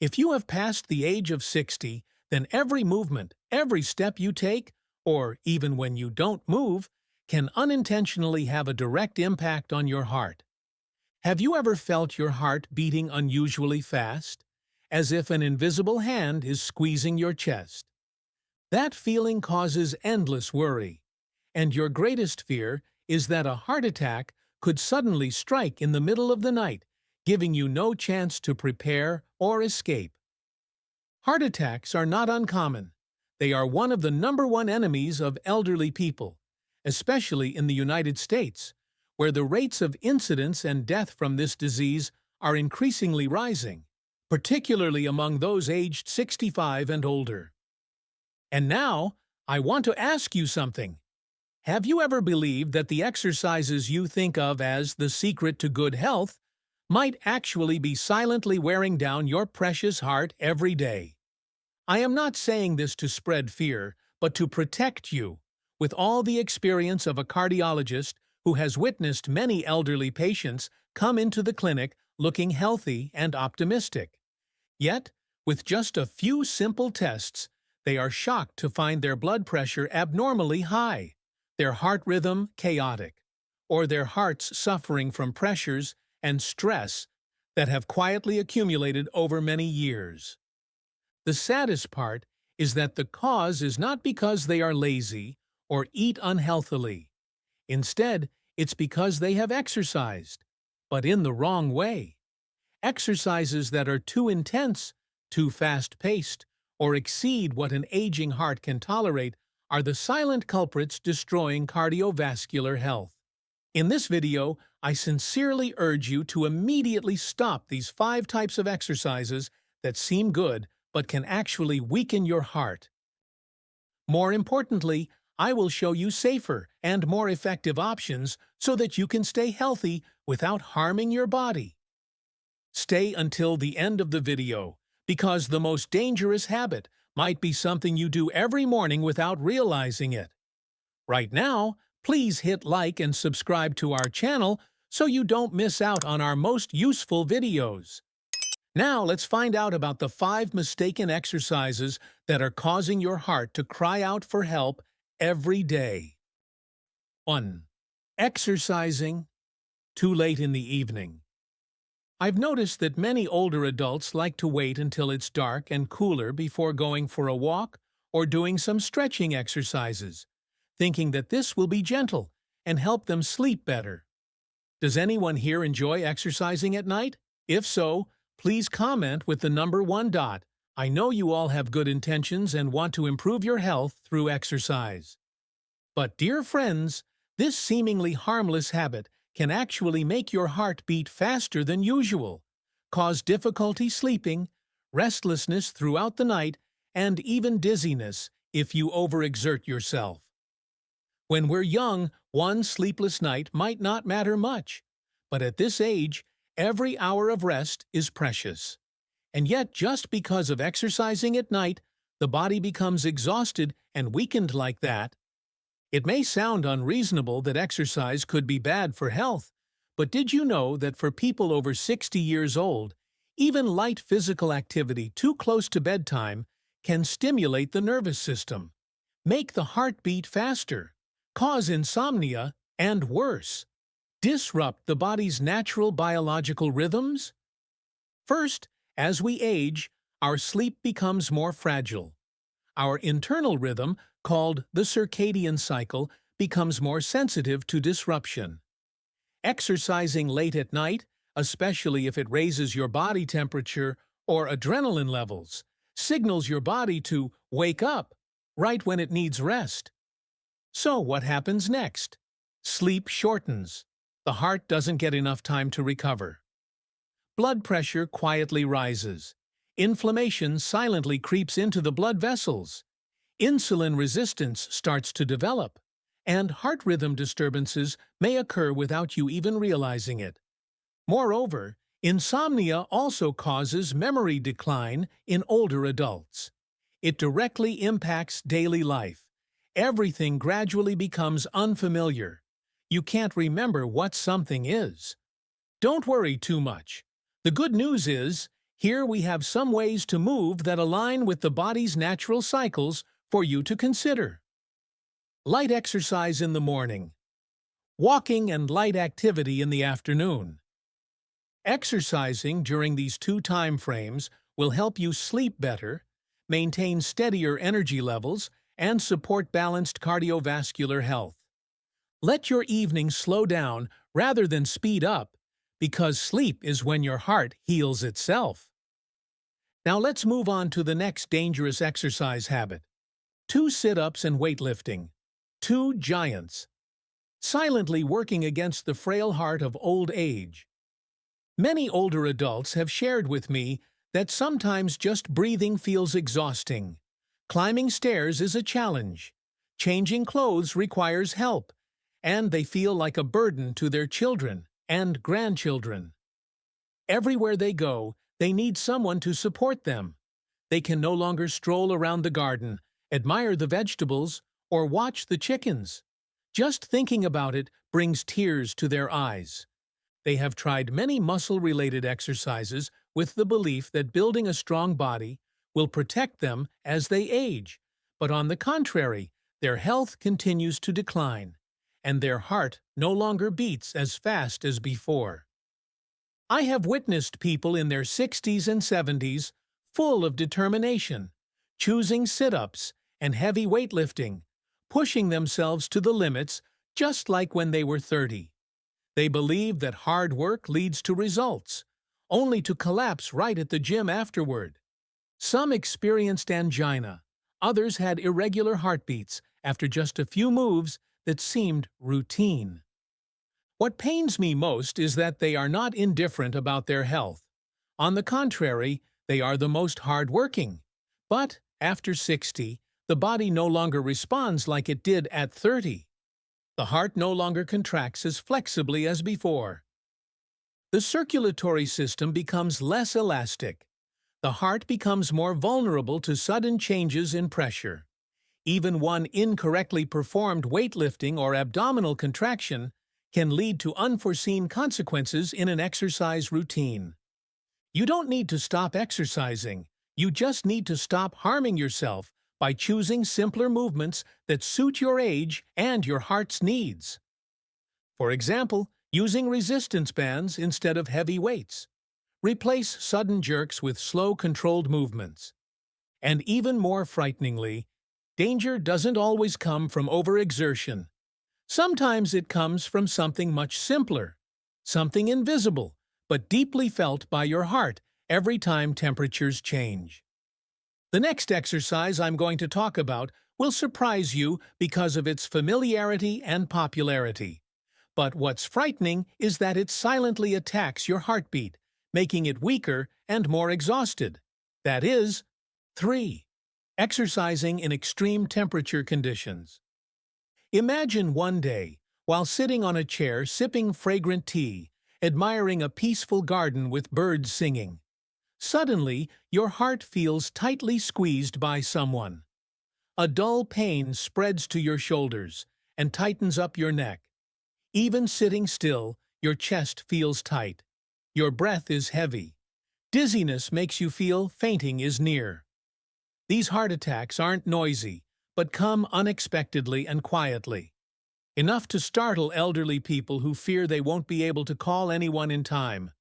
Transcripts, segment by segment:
If you have passed the age of 60, then every movement, every step you take, or even when you don't move, can unintentionally have a direct impact on your heart. Have you ever felt your heart beating unusually fast, as if an invisible hand is squeezing your chest? That feeling causes endless worry, and your greatest fear is that a heart attack could suddenly strike in the middle of the night, giving you no chance to prepare or escape. Heart attacks are not uncommon. They are one of the #1 enemies of elderly people, especially in the United States, where the rates of incidence and death from this disease are increasingly rising, particularly among those aged 65 and older. And now, I want to ask you something. Have you ever believed that the exercises you think of as the secret to good health might actually be silently wearing down your precious heart every day? I am not saying this to spread fear, but to protect you, with all the experience of a cardiologist who has witnessed many elderly patients come into the clinic looking healthy and optimistic. Yet, with just a few simple tests, they are shocked to find their blood pressure abnormally high, their heart rhythm chaotic, or their hearts suffering from pressures and stress that have quietly accumulated over many years. The saddest part is that the cause is not because they are lazy or eat unhealthily. Instead, it's because they have exercised, but in the wrong way. Exercises that are too intense, too fast-paced, or exceed what an aging heart can tolerate are the silent culprits destroying cardiovascular health. In this video, I sincerely urge you to immediately stop these 5 types of exercises that seem good but can actually weaken your heart. More importantly, I will show you safer and more effective options so that you can stay healthy without harming your body. Stay until the end of the video, because the most dangerous habit might be something you do every morning without realizing it. Right now, please hit like and subscribe to our channel so you don't miss out on our most useful videos. Now let's find out about the 5 mistaken exercises that are causing your heart to cry out for help every day. 1. Exercising too late in the evening. I've noticed that many older adults like to wait until it's dark and cooler before going for a walk or doing some stretching exercises, thinking that this will be gentle and help them sleep better. Does anyone here enjoy exercising at night? If so, please comment with the number 1 dot. I know you all have good intentions and want to improve your health through exercise. But dear friends, this seemingly harmless habit can actually make your heart beat faster than usual, cause difficulty sleeping, restlessness throughout the night, and even dizziness if you overexert yourself. When we're young, one sleepless night might not matter much, but at this age, every hour of rest is precious. And yet, just because of exercising at night, the body becomes exhausted and weakened like that. It may sound unreasonable that exercise could be bad for health, but did you know that for people over 60 years old, even light physical activity too close to bedtime can stimulate the nervous system, make the heart beat faster, cause insomnia, and worse, disrupt the body's natural biological rhythms? First, as we age, our sleep becomes more fragile. Our internal rhythm, called the circadian cycle, becomes more sensitive to disruption. Exercising late at night, especially if it raises your body temperature or adrenaline levels, signals your body to wake up right when it needs rest. So what happens next? Sleep shortens. The heart doesn't get enough time to recover. Blood pressure quietly rises. Inflammation silently creeps into the blood vessels. Insulin resistance starts to develop, and heart rhythm disturbances may occur without you even realizing it. Moreover, insomnia also causes memory decline in older adults. It directly impacts daily life. Everything gradually becomes unfamiliar. You can't remember what something is. Don't worry too much. The good news is, Here we have some ways to move that align with the body's natural cycles for you to consider. Light exercise in the morning. Walking and light activity in the afternoon. Exercising during these two time frames will help you sleep better, maintain steadier energy levels, and support balanced cardiovascular health. Let your evening slow down rather than speed up, because sleep is when your heart heals itself. Now let's move on to the next dangerous exercise habit. 2 sit-ups and weightlifting. 2 giants. Silently working against the frail heart of old age. Many older adults have shared with me that sometimes just breathing feels exhausting. Climbing stairs is a challenge. Changing clothes requires help, and they feel like a burden to their children and grandchildren. Everywhere they go, they need someone to support them. They can no longer stroll around the garden, admire the vegetables, or watch the chickens. Just thinking about it brings tears to their eyes. They have tried many muscle-related exercises with the belief that building a strong body will protect them as they age, but on the contrary, their health continues to decline, and their heart no longer beats as fast as before. I have witnessed people in their 60s and 70s full of determination, choosing sit-ups and heavy weightlifting, pushing themselves to the limits just like when they were 30. They believe that hard work leads to results, only to collapse right at the gym afterward. Some experienced angina, others had irregular heartbeats after just a few moves that seemed routine. What pains me most is that they are not indifferent about their health. On the contrary, they are the most hard-working. But after 60, the body no longer responds like it did at 30. The heart no longer contracts as flexibly as before. The circulatory system becomes less elastic. The heart becomes more vulnerable to sudden changes in pressure. Even one incorrectly performed weightlifting or abdominal contraction can lead to unforeseen consequences in an exercise routine. You don't need to stop exercising. You just need to stop harming yourself by choosing simpler movements that suit your age and your heart's needs. For example, using resistance bands instead of heavy weights. Replace sudden jerks with slow, controlled movements. And even more frighteningly, danger doesn't always come from overexertion. Sometimes it comes from something much simpler, something invisible, but deeply felt by your heart every time temperatures change. The next exercise I'm going to talk about will surprise you because of its familiarity and popularity. But what's frightening is that it silently attacks your heartbeat, making it weaker and more exhausted. That is, 3. Exercising in extreme temperature conditions. Imagine one day, while sitting on a chair sipping fragrant tea, admiring a peaceful garden with birds singing. Suddenly, your heart feels tightly squeezed by someone. A dull pain spreads to your shoulders and tightens up your neck. Even sitting still, your chest feels tight. Your breath is heavy. Dizziness makes you feel fainting is near. These heart attacks aren't noisy, but come unexpectedly and quietly. Enough to startle elderly people who fear they won't be able to call anyone in time.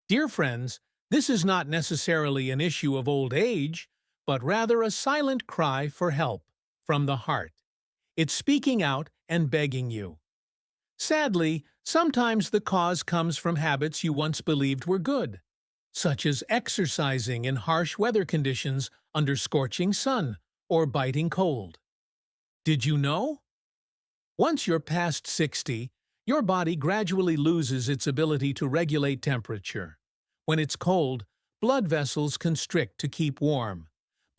Dear friends, this is not necessarily an issue of old age, but rather a silent cry for help from the heart. It's speaking out and begging you. Sadly, sometimes the cause comes from habits you once believed were good, such as exercising in harsh weather conditions under scorching sun or biting cold. Did you know? Once you're past 60, your body gradually loses its ability to regulate temperature. When it's cold, blood vessels constrict to keep warm,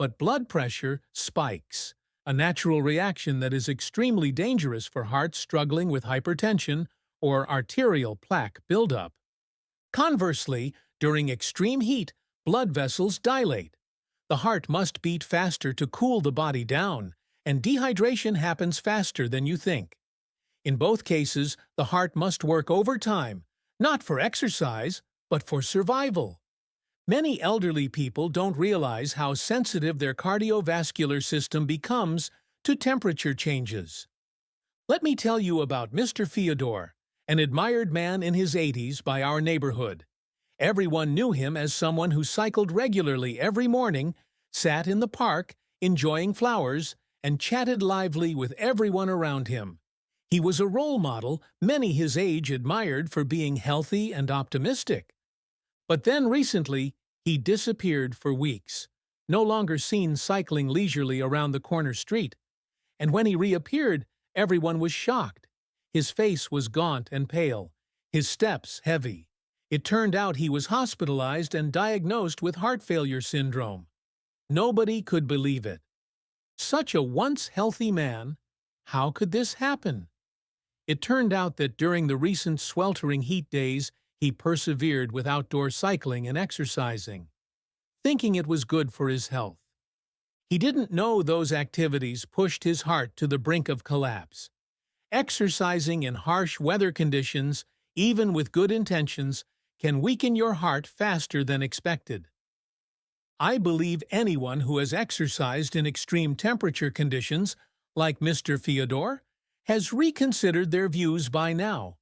but blood pressure spikes, a natural reaction that is extremely dangerous for hearts struggling with hypertension or arterial plaque buildup. Conversely, during extreme heat, blood vessels dilate. The heart must beat faster to cool the body down, and dehydration happens faster than you think. In both cases, the heart must work overtime, not for exercise, but for survival. Many elderly people don't realize how sensitive their cardiovascular system becomes to temperature changes. Let me tell you about Mr. Fyodor, an admired man in his 80s by our neighborhood. Everyone knew him as someone who cycled regularly every morning, sat in the park, enjoying flowers, and chatted lively with everyone around him. He was a role model many his age admired for being healthy and optimistic. But then recently, he disappeared for weeks, no longer seen cycling leisurely around the corner street. And when he reappeared, everyone was shocked. His face was gaunt and pale, his steps heavy. It turned out he was hospitalized and diagnosed with heart failure syndrome. Nobody could believe it. Such a once healthy man, how could this happen? It turned out that during the recent sweltering heat days, he persevered with outdoor cycling and exercising, thinking it was good for his health. He didn't know those activities pushed his heart to the brink of collapse. Exercising in harsh weather conditions, even with good intentions, can weaken your heart faster than expected. I believe anyone who has exercised in extreme temperature conditions, like Mr. Fyodor, has reconsidered their views by now.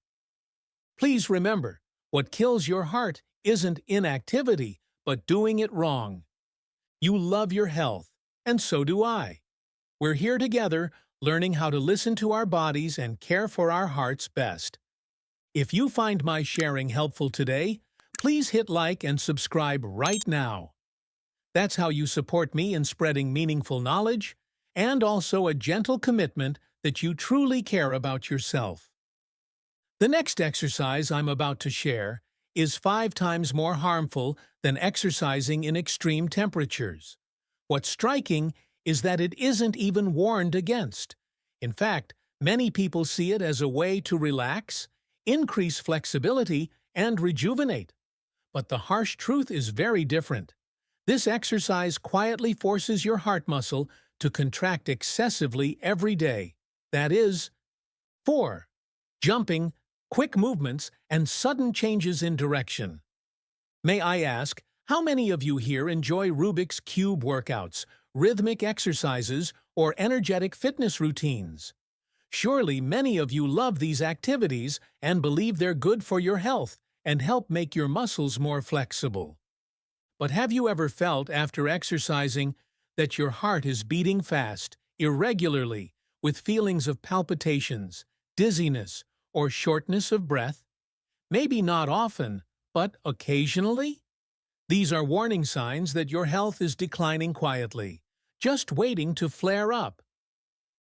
Please remember, what kills your heart isn't inactivity, but doing it wrong. You love your health, and so do I. We're here together, learning how to listen to our bodies and care for our hearts best. If you find my sharing helpful today, please hit like and subscribe right now. That's how you support me in spreading meaningful knowledge and also a gentle commitment that you truly care about yourself. The next exercise I'm about to share is 5 times more harmful than exercising in extreme temperatures. What's striking is that it isn't even warned against. In fact, many people see it as a way to relax, increase flexibility, and rejuvenate. But the harsh truth is very different. This exercise quietly forces your heart muscle to contract excessively every day. That is, 4. Jumping, quick movements, and sudden changes in direction. May I ask, how many of you here enjoy Rubik's Cube workouts, rhythmic exercises, or energetic fitness routines? Surely many of you love these activities and believe they're good for your health and help make your muscles more flexible. But have you ever felt after exercising that your heart is beating fast, irregularly, with feelings of palpitations, dizziness, or shortness of breath? Maybe not often, but occasionally? These are warning signs that your health is declining quietly, just waiting to flare up.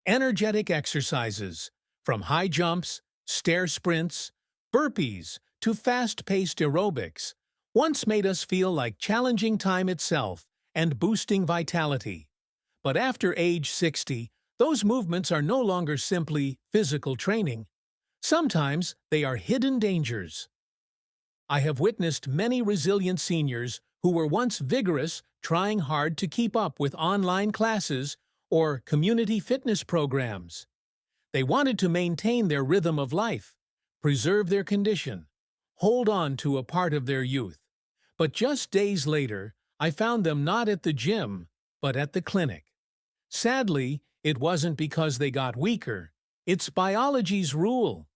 Energetic exercises, from high jumps, stair sprints, burpees, to fast-paced aerobics, once made us feel like challenging time itself and boosting vitality. But after age 60, those movements are no longer simply physical training. Sometimes they are hidden dangers. I have witnessed many resilient seniors who were once vigorous, trying hard to keep up with online classes or community fitness programs. They wanted to maintain their rhythm of life, preserve their condition, hold on to a part of their youth. But just days later, I found them not at the gym, but at the clinic. Sadly, it wasn't because they got weaker. It's biology's rule.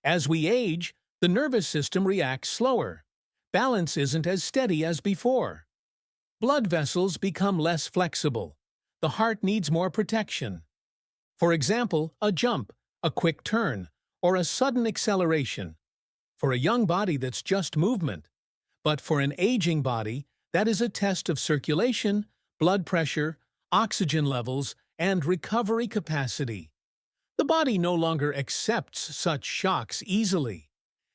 As we age, the nervous system reacts slower. Balance isn't as steady as before. Blood vessels become less flexible. The heart needs more protection. For example, a jump, a quick turn, or a sudden acceleration. For a young body, that's just movement. But for an aging body, that is a test of circulation, blood pressure, oxygen levels, and recovery capacity. The body no longer accepts such shocks easily.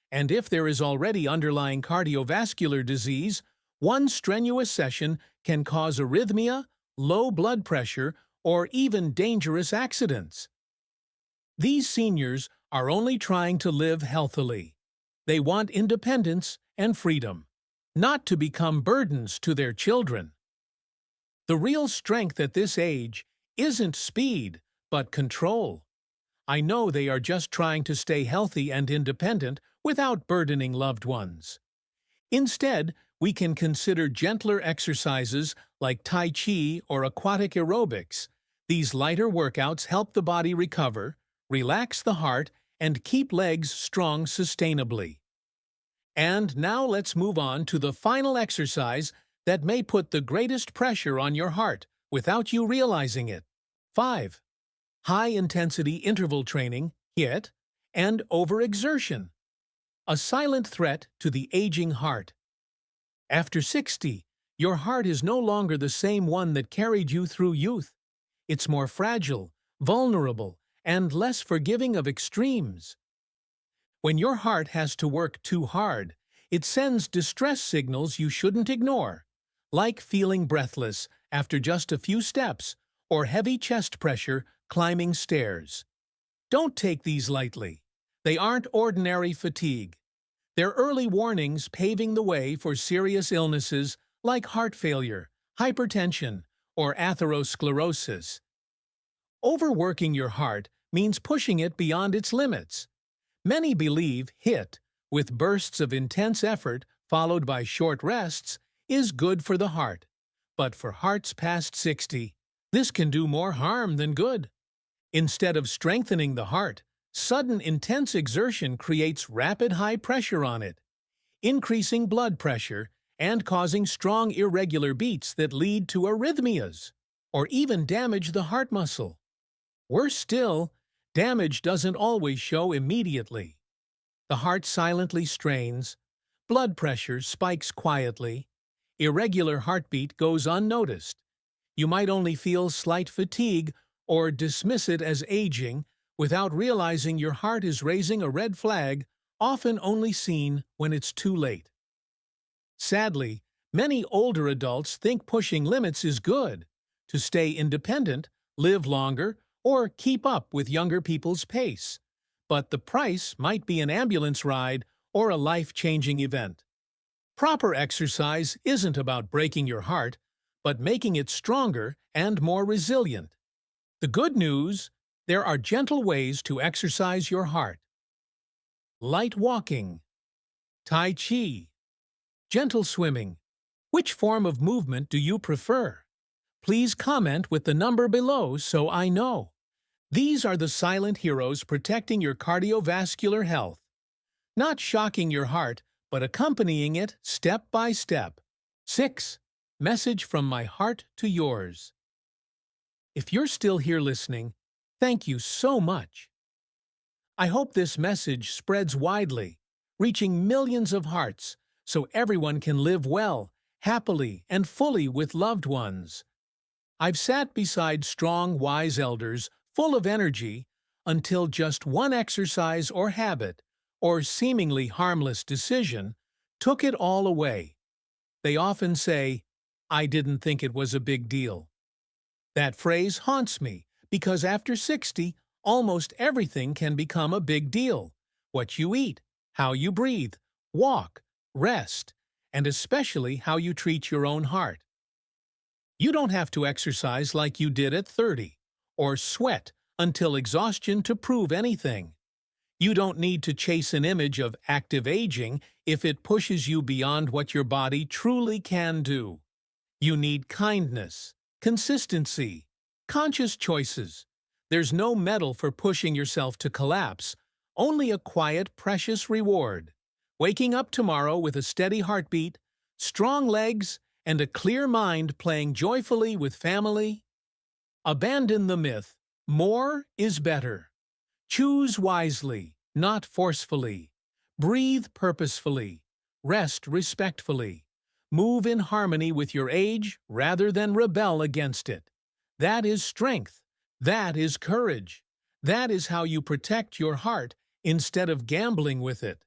And if there is already underlying cardiovascular disease, one strenuous session can cause arrhythmia, low blood pressure, or even dangerous accidents. These seniors are only trying to live healthily. They want independence and freedom, not to become burdens to their children. The real strength at this age isn't speed, but control. I know they are just trying to stay healthy and independent without burdening loved ones. Instead, we can consider gentler exercises like Tai Chi or aquatic aerobics. These lighter workouts help the body recover, relax the heart, and keep legs strong sustainably. And now let's move on to the final exercise that may put the greatest pressure on your heart without you realizing it. 5. High-intensity interval training, HIIT, and overexertion. A silent threat to the aging heart. After 60, your heart is no longer the same one that carried you through youth. It's more fragile, vulnerable, and less forgiving of extremes. When your heart has to work too hard, it sends distress signals you shouldn't ignore, like feeling breathless after just a few steps or heavy chest pressure climbing stairs. Don't take these lightly. They aren't ordinary fatigue. They're early warnings paving the way for serious illnesses like heart failure, hypertension, or atherosclerosis. Overworking your heart means pushing it beyond its limits. Many believe HIIT, with bursts of intense effort followed by short rests, is good for the heart. But for hearts past 60, this can do more harm than good. Instead of strengthening the heart, sudden intense exertion creates rapid high pressure on it, increasing blood pressure and causing strong irregular beats that lead to arrhythmias, or even damage the heart muscle. Worse still, damage doesn't always show immediately. The heart silently strains, blood pressure spikes quietly, irregular heartbeat goes unnoticed. You might only feel slight fatigue or dismiss it as aging without realizing your heart is raising a red flag, often only seen when it's too late. Sadly, many older adults think pushing limits is good, to stay independent, live longer, or keep up with younger people's pace. But the price might be an ambulance ride or a life-changing event. Proper exercise isn't about breaking your heart, but making it stronger and more resilient. The good news: there are gentle ways to exercise your heart. Light walking, Tai Chi, gentle swimming. Which form of movement do you prefer? Please comment with the number below so I know. These are the silent heroes protecting your cardiovascular health. Not shocking your heart, but accompanying it step by step. 6. Message from my heart to yours. If you're still here listening, thank you so much. I hope this message spreads widely, reaching millions of hearts, so everyone can live well, happily, and fully with loved ones. I've sat beside strong, wise elders, full of energy, until just one exercise or habit, or seemingly harmless decision, took it all away. They often say, "I didn't think it was a big deal." That phrase haunts me, because after 60, almost everything can become a big deal. What you eat, how you breathe, walk, rest, and especially how you treat your own heart. You don't have to exercise like you did at 30, or sweat until exhaustion to prove anything. You don't need to chase an image of active aging if it pushes you beyond what your body truly can do. You need kindness, consistency, conscious choices. There's no medal for pushing yourself to collapse, only a quiet, precious reward. Waking up tomorrow with a steady heartbeat, strong legs, and a clear mind playing joyfully with family. Abandon the myth, more is better. Choose wisely, not forcefully. Breathe purposefully. Rest respectfully. Move in harmony with your age rather than rebel against it. That is strength. That is courage. That is how you protect your heart instead of gambling with it.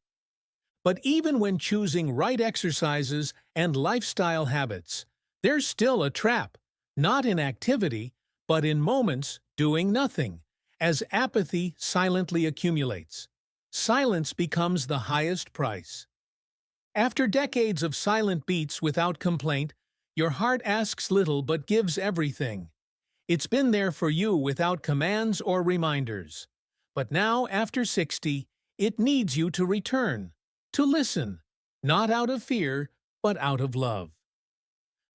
But even when choosing right exercises and lifestyle habits, there's still a trap, not in activity, but in moments doing nothing, as apathy silently accumulates. Silence becomes the highest price. After decades of silent beats without complaint, your heart asks little but gives everything. It's been there for you without commands or reminders. But now, after 60, it needs you to return, to listen, not out of fear, but out of love.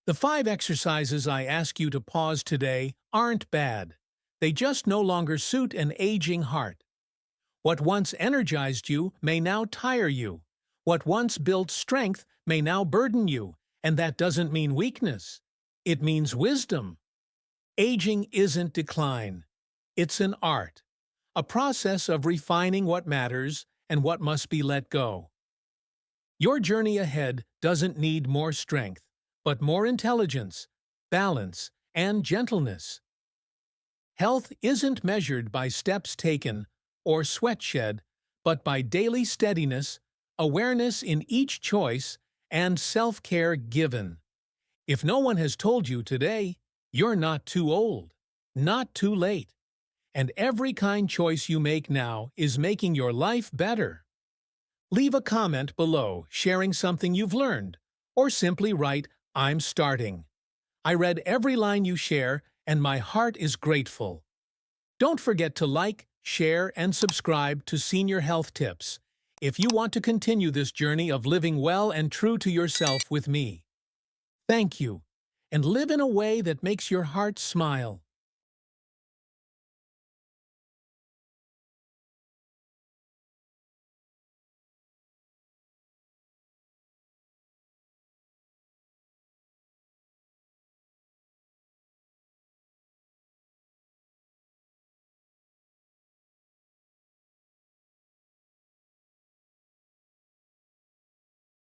The 5 exercises I ask you to pause today aren't bad. They just no longer suit an aging heart. What once energized you may now tire you. What once built strength may now burden you, and that doesn't mean weakness. It means wisdom. Aging isn't decline. It's an art, a process of refining what matters and what must be let go. Your journey ahead doesn't need more strength, but more intelligence, balance, and gentleness. Health isn't measured by steps taken or sweat shed, but by daily steadiness, awareness in each choice, and self-care given. If no one has told you today, you're not too old, not too late, and every kind choice you make now is making your life better. Leave a comment below sharing something you've learned, or simply write, "I'm starting." I read every line you share, and my heart is grateful. Don't forget to like, share, and subscribe to Senior Health Tips if you want to continue this journey of living well and true to yourself with me. Thank you, and live in a way that makes your heart smile.